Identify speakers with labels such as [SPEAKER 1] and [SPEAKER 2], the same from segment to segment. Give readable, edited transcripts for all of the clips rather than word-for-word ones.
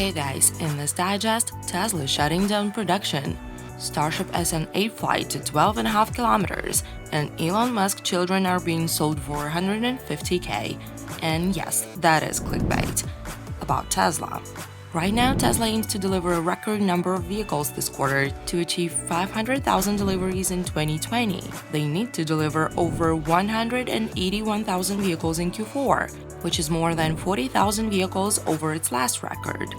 [SPEAKER 1] Okay guys, in this digest, Tesla is shutting down production. Starship SN8 flight to 12.5 kilometers, and Elon Musk children are being sold for $150K. And yes, that is clickbait. About Tesla. Right now, Tesla aims to deliver a record number of vehicles this quarter to achieve 500,000 deliveries in 2020. They need to deliver over 181,000 vehicles in Q4, which is more than 40,000 vehicles over its last record.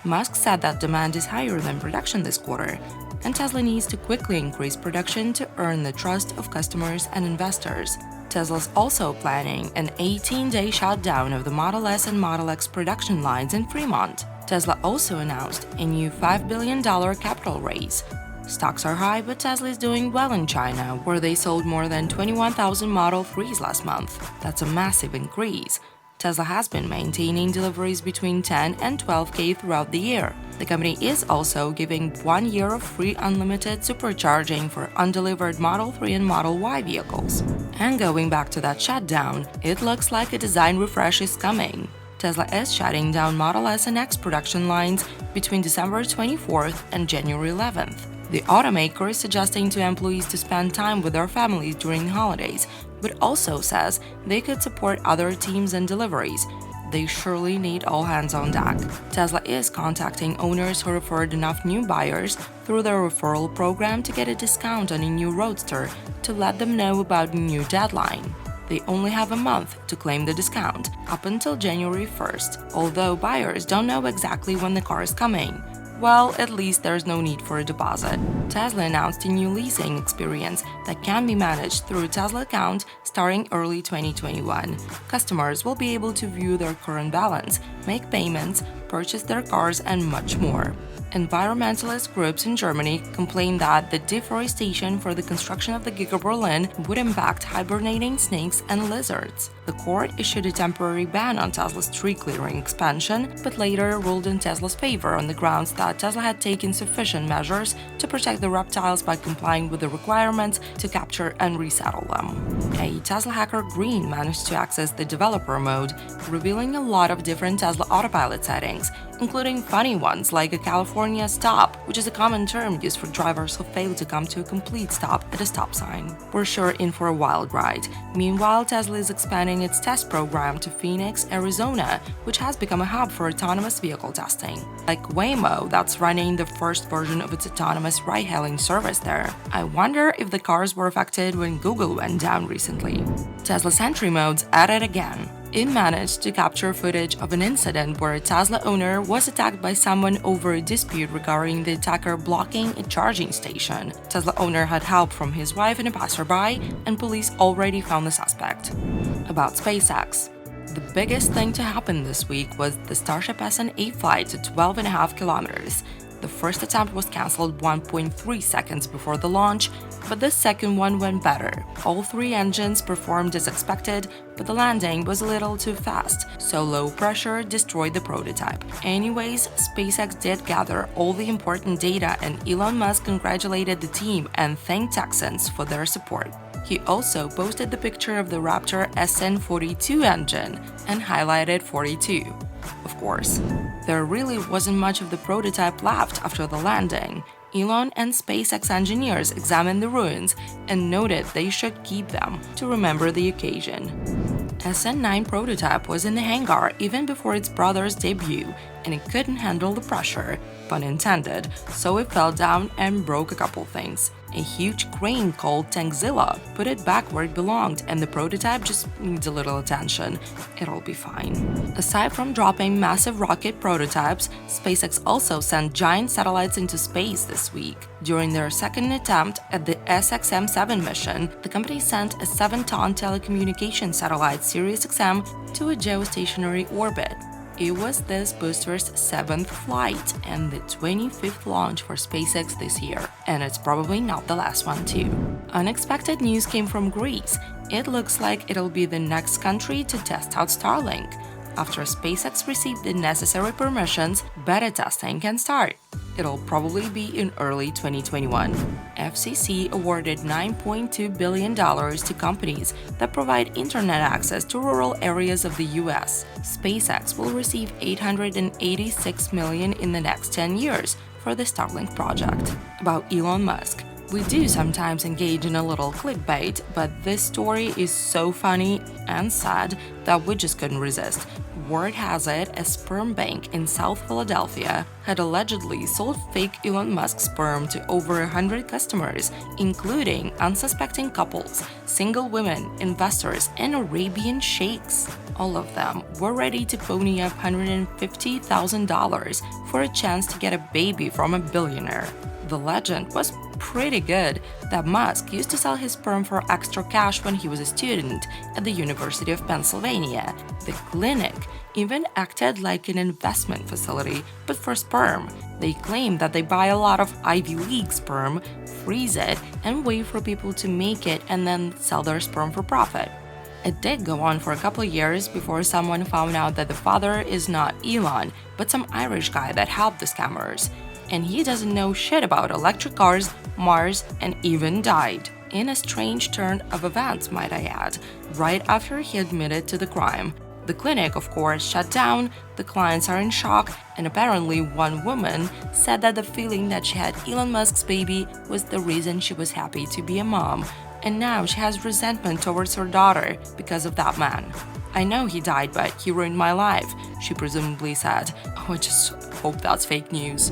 [SPEAKER 1] Musk said that demand is higher than production this quarter, and Tesla needs to quickly increase production to earn the trust of customers and investors. Tesla's also planning an 18-day shutdown of the Model S and Model X production lines in Fremont. Tesla also announced a new $5 billion capital raise. Stocks are high, but Tesla is doing well in China, where they sold more than 21,000 Model 3s last month. That's a massive increase. Tesla has been maintaining deliveries between 10 and 12K throughout the year. The company is also giving 1 year of free unlimited supercharging for undelivered Model 3 and Model Y vehicles. And going back to that shutdown, it looks like a design refresh is coming. Tesla is shutting down Model S and X production lines between December 24th and January 11th. The automaker is suggesting to employees to spend time with their families during the holidays, but also says they could support other teams and deliveries. They surely need all hands on deck. Tesla is contacting owners who referred enough new buyers through their referral program to get a discount on a new Roadster to let them know about the new deadline. They only have a month to claim the discount, up until January 1st, although buyers don't know exactly when the car is coming. Well, at least there's no need for a deposit. Tesla announced a new leasing experience that can be managed through a Tesla account starting early 2021. Customers will be able to view their current balance, make payments, purchase their cars, and much more. Environmentalist groups in Germany complain that the deforestation for the construction of the Gigafactory Berlin would impact hibernating snakes and lizards. The court issued a temporary ban on Tesla's tree clearing expansion, but later ruled in Tesla's favor on the grounds that Tesla had taken sufficient measures to protect the reptiles by complying with the requirements to capture and resettle them. A Tesla hacker Green managed to access the developer mode, revealing a lot of different Tesla Autopilot settings, including funny ones like a California stop, which is a common term used for drivers who fail to come to a complete stop at a stop sign. We're sure in for a wild ride. Meanwhile, Tesla is expanding its test program to Phoenix, Arizona, which has become a hub for autonomous vehicle testing. Like Waymo, that's running the first version of its autonomous ride-hailing service there. I wonder if the cars were affected when Google went down recently. Tesla Sentry Mode's at it again. It managed to capture footage of an incident where a Tesla owner was attacked by someone over a dispute regarding the attacker blocking a charging station. Tesla owner had help from his wife and a passerby, and police already found the suspect. About SpaceX. The biggest thing to happen this week was the Starship SN8 flight to 12.5 kilometers. The first attempt was cancelled 1.3 seconds before the launch, but the second one went better. All three engines performed as expected, but the landing was a little too fast, so low pressure destroyed the prototype. Anyways, SpaceX did gather all the important data, and Elon Musk congratulated the team and thanked Texans for their support. He also posted the picture of the Raptor SN42 engine and highlighted 42. Of course, there really wasn't much of the prototype left after the landing. Elon and SpaceX engineers examined the ruins and noted they should keep them to remember the occasion. SN9 prototype was in the hangar even before its brother's debut, and it couldn't handle the pressure, pun intended, so it fell down and broke a couple things. A huge crane called Tankzilla put it back where it belonged, and the prototype just needs a little attention. It'll be fine. Aside from dropping massive rocket prototypes, SpaceX also sent giant satellites into space this week. During their second attempt at the SXM-7 mission, the company sent a 7-ton telecommunications satellite SiriusXM to a geostationary orbit. It was this booster's 7th flight and the 25th launch for SpaceX this year, and it's probably not the last one too. Unexpected news came from Greece. It looks like it'll be the next country to test out Starlink. After SpaceX received the necessary permissions, beta testing can start. It'll probably be in early 2021. FCC awarded $9.2 billion to companies that provide internet access to rural areas of the US. SpaceX will receive $886 million in the next 10 years for the Starlink project. About Elon Musk. We do sometimes engage in a little clickbait, but this story is so funny and sad that we just couldn't resist. Word has it, a sperm bank in South Philadelphia had allegedly sold fake Elon Musk sperm to over 100 customers, including unsuspecting couples, single women, investors, and Arabian sheikhs. All of them were ready to pony up $150,000 for a chance to get a baby from a billionaire. The legend was pretty good that Musk used to sell his sperm for extra cash when he was a student at the University of Pennsylvania. The clinic even acted like an investment facility, but for sperm. They claim that they buy a lot of Ivy League sperm, freeze it, and wait for people to make it and then sell their sperm for profit. It did go on for a couple of years before someone found out that the father is not Elon, but some Irish guy that helped the scammers. And he doesn't know shit about electric cars, Mars, and even died. In a strange turn of events, might I add, right after he admitted to the crime. The clinic, of course, shut down, the clients are in shock, and apparently one woman said that the feeling that she had Elon Musk's baby was the reason she was happy to be a mom. And now she has resentment towards her daughter because of that man. I know he died, but he ruined my life, she presumably said. Oh, I just hope that's fake news.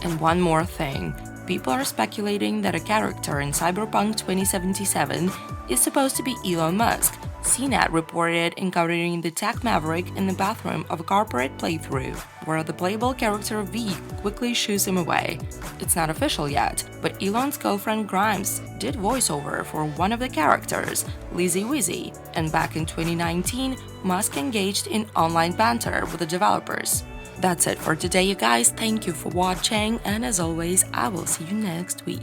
[SPEAKER 1] And one more thing. People are speculating that a character in Cyberpunk 2077 is supposed to be Elon Musk. CNET reported encountering the tech maverick in the bathroom of a corporate playthrough, where the playable character V quickly shoos him away. It's not official yet, but Elon's girlfriend Grimes did voiceover for one of the characters, Lizzie Wizzy, and back in 2019, Musk engaged in online banter with the developers. That's it for today, you guys. Thank you for watching, and as always, I will see you next week.